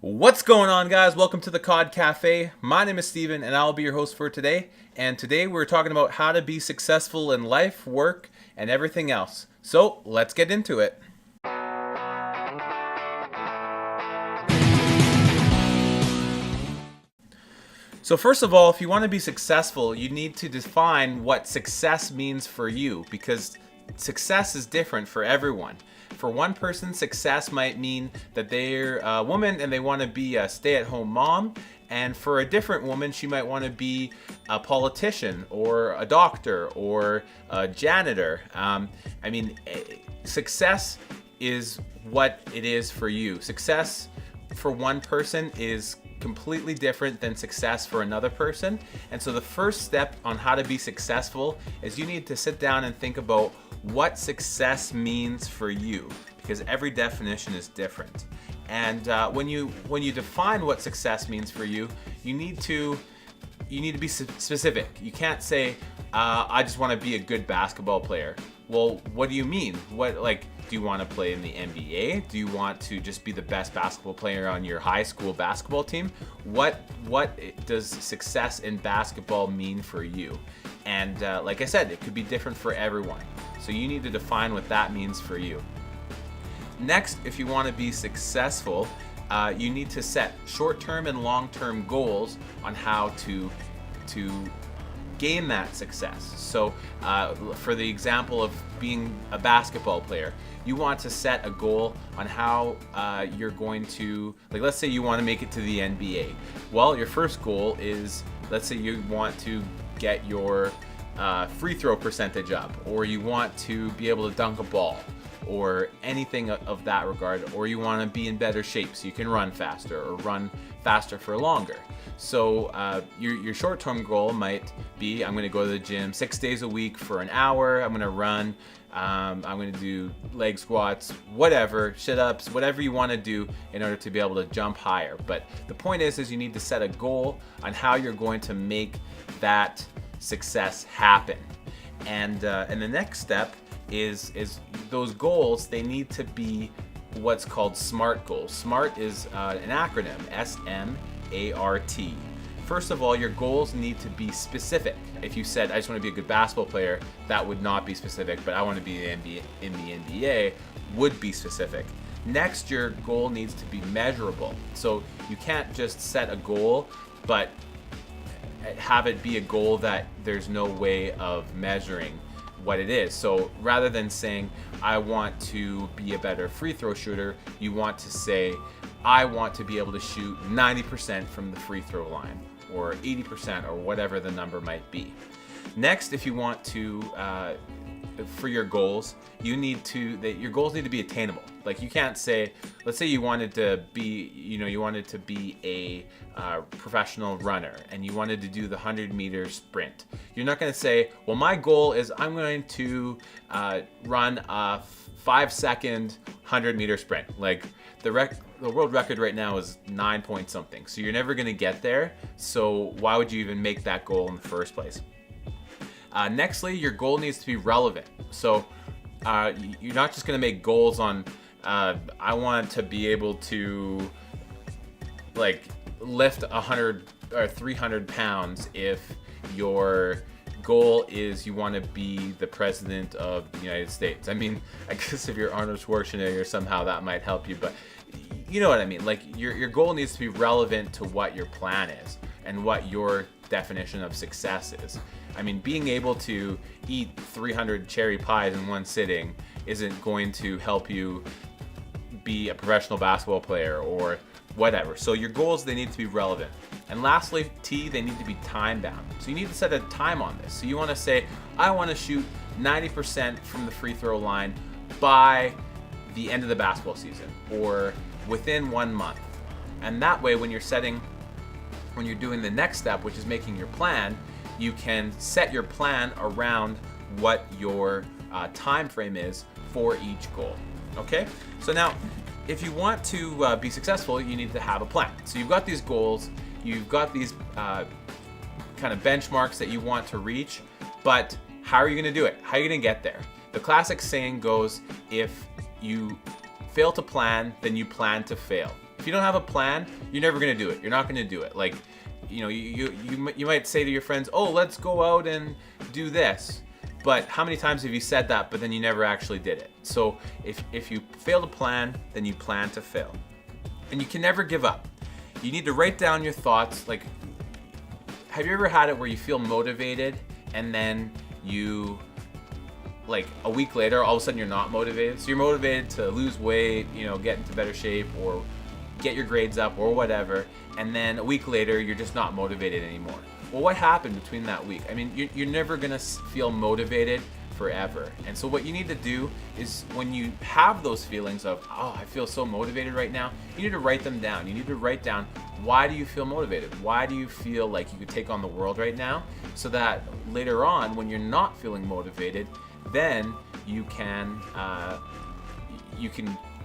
What's going on, guys? Welcome to the COD Cafe. My name is Steven and I'll be your host for today. And today we're talking about how to be successful in life, work, and everything else. So let's get into it. So first of all, if you want to be successful, you need to define what success means for you, because success is different for everyone. For one person, success might mean that they're a woman and they want to be a stay-at-home mom. And for a different woman, she might want to be a politician or a doctor or a janitor. Success is what it is for you. Success for one person is completely different than success for another person. And so the first step on how to be successful is you need to sit down and think about what success means for you, because every definition is different. And when you define what success means for you, you need to be specific. You can't say I just want to be a good basketball player. Well, what do you mean? Do you want to play in the NBA? Do you want to just be the best basketball player on your high school basketball team? What does success in basketball mean for you? And like I said, it could be different for everyone. So you need to define what that means for you. Next, if you want to be successful, you need to set short-term and long-term goals on how to gain that success. So for the example of being a basketball player, you want to set a goal on how you're going to, let's say you want to make it to the NBA. Well, your first goal is, let's say you want to get your free throw percentage up, or you want to be able to dunk a ball, or anything of that regard, or you want to be in better shape so you can run faster or run faster for longer. So your short-term goal might be, I'm going to go to the gym 6 days a week for an hour, I'm going to run, I'm going to do leg squats, whatever, sit-ups, whatever you want to do in order to be able to jump higher. But the point is you need to set a goal on how you're going to make that success happen. And the next step is those goals, they need to be what's called SMART goals. SMART is an acronym, S-M-A-R-T. First of all, your goals need to be specific. If you said, I just want to be a good basketball player, that would not be specific, but I want to be in the NBA would be specific. Next, your goal needs to be measurable. So you can't just set a goal, but have it be a goal that there's no way of measuring what it is. So rather than saying, I want to be a better free throw shooter, you want to say, I want to be able to shoot 90% from the free throw line, or 80%, or whatever the number might be. Next, if you want to, for your goals, your goals need to be attainable. Like, you can't say, let's say you wanted to be a professional runner and you wanted to do the 100-meter sprint. You're not going to say, well, my goal is I'm going to run a 5-second 100-meter sprint. Like, the world record right now is 9 point something. So you're never going to get there. So why would you even make that goal in the first place? Nextly, your goal needs to be relevant. So you're not just going to make goals on, I want to be able to lift 100 or 300 pounds if your goal is you want to be the president of the United States. I mean, I guess if you're Arnold Schwarzenegger, somehow that might help you, but you know what I mean. Like, your goal needs to be relevant to what your plan is and what your definition of success is. I mean, being able to eat 300 cherry pies in one sitting isn't going to help you be a professional basketball player or whatever. So your goals, they need to be relevant. And lastly, they need to be time bound. So you need to set a time on this. So you want to say, I want to shoot 90% from the free throw line by the end of the basketball season, or within 1 month. And that way, when you're doing the next step, which is making your plan, you can set your plan around what your time frame is for each goal. Okay? So now, if you want to be successful, you need to have a plan. So you've got these goals, you've got these kind of benchmarks that you want to reach, but how are you going to do it? How are you going to get there? The classic saying goes, if you fail to plan, then you plan to fail. If you don't have a plan, you're never gonna do it. You're not gonna do it. Like, you know, you might say to your friends, oh, let's go out and do this. But how many times have you said that, but then you never actually did it? So if you fail to plan, then you plan to fail. And you can never give up. You need to write down your thoughts. Like, have you ever had it where you feel motivated and then you, like a week later, all of a sudden you're not motivated? So you're motivated to lose weight, you know, get into better shape or get your grades up or whatever. And then a week later, you're just not motivated anymore. Well, what happened between that week? I mean, you're never gonna feel motivated forever. And so what you need to do is when you have those feelings of, oh, I feel so motivated right now, you need to write them down. You need to write down, why do you feel motivated? Why do you feel like you could take on the world right now? So that later on, when you're not feeling motivated, then you can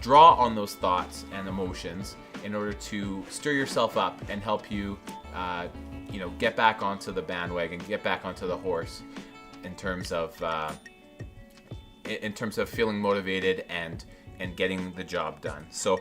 draw on those thoughts and emotions in order to stir yourself up and help you, you know, get back onto the bandwagon, get back onto the horse, in terms of feeling motivated and getting the job done. So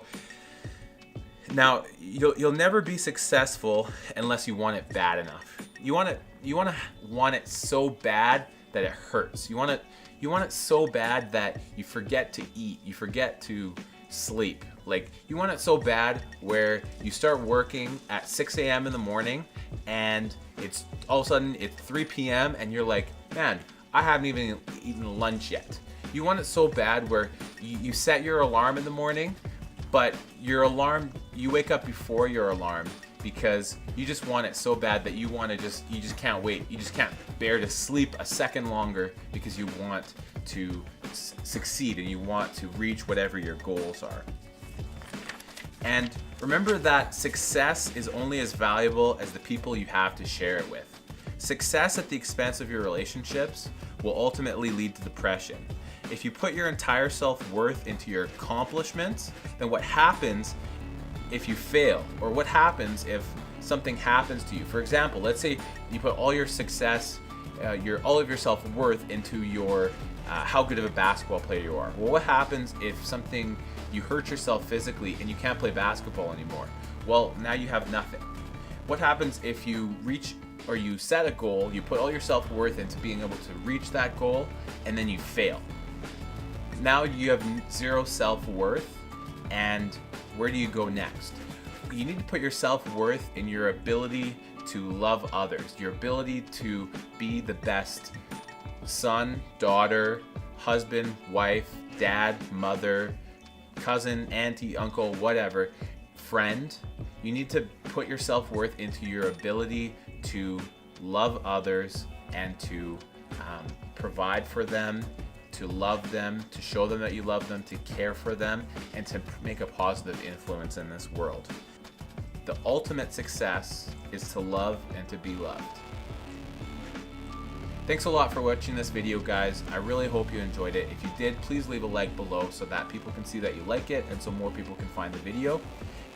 now you'll never be successful unless you want it bad enough. You want it so bad that it hurts. You want it so bad that you forget to eat, you forget to sleep. Like, you want it so bad where you start working at 6 a.m. in the morning and it's all of a sudden it's 3 p.m. and you're like, man, I haven't even eaten lunch yet. You want it so bad where you set your alarm in the morning, but your alarm, you wake up before your alarm because you just want it so bad that you just can't wait. You just can't bear to sleep a second longer because you want to succeed and you want to reach whatever your goals are. And remember that success is only as valuable as the people you have to share it with. Success at the expense of your relationships will ultimately lead to depression. If you put your entire self-worth into your accomplishments, then what happens if you fail? Or what happens if something happens to you? For example, let's say you put all your success, all of your self-worth into your how good of a basketball player you are. Well, what happens if you hurt yourself physically and you can't play basketball anymore? Well, now you have nothing. What happens if you reach or you set a goal, you put all your self-worth into being able to reach that goal, and then you fail? Now you have zero self-worth, and where do you go next? You need to put your self-worth in your ability to love others, your ability to be the best son, daughter, husband, wife, dad, mother, cousin, auntie, uncle, whatever, friend. You need to put your self-worth into your ability to love others and to provide for them, to love them, to show them that you love them, to care for them, and to make a positive influence in this world. The ultimate success is to love and to be loved. Thanks a lot for watching this video, guys. I really hope you enjoyed it. If you did, please leave a like below so that people can see that you like it and so more people can find the video.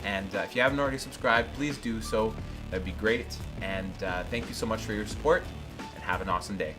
And if you haven't already subscribed, please do so. That'd be great. And thank you so much for your support, and have an awesome day.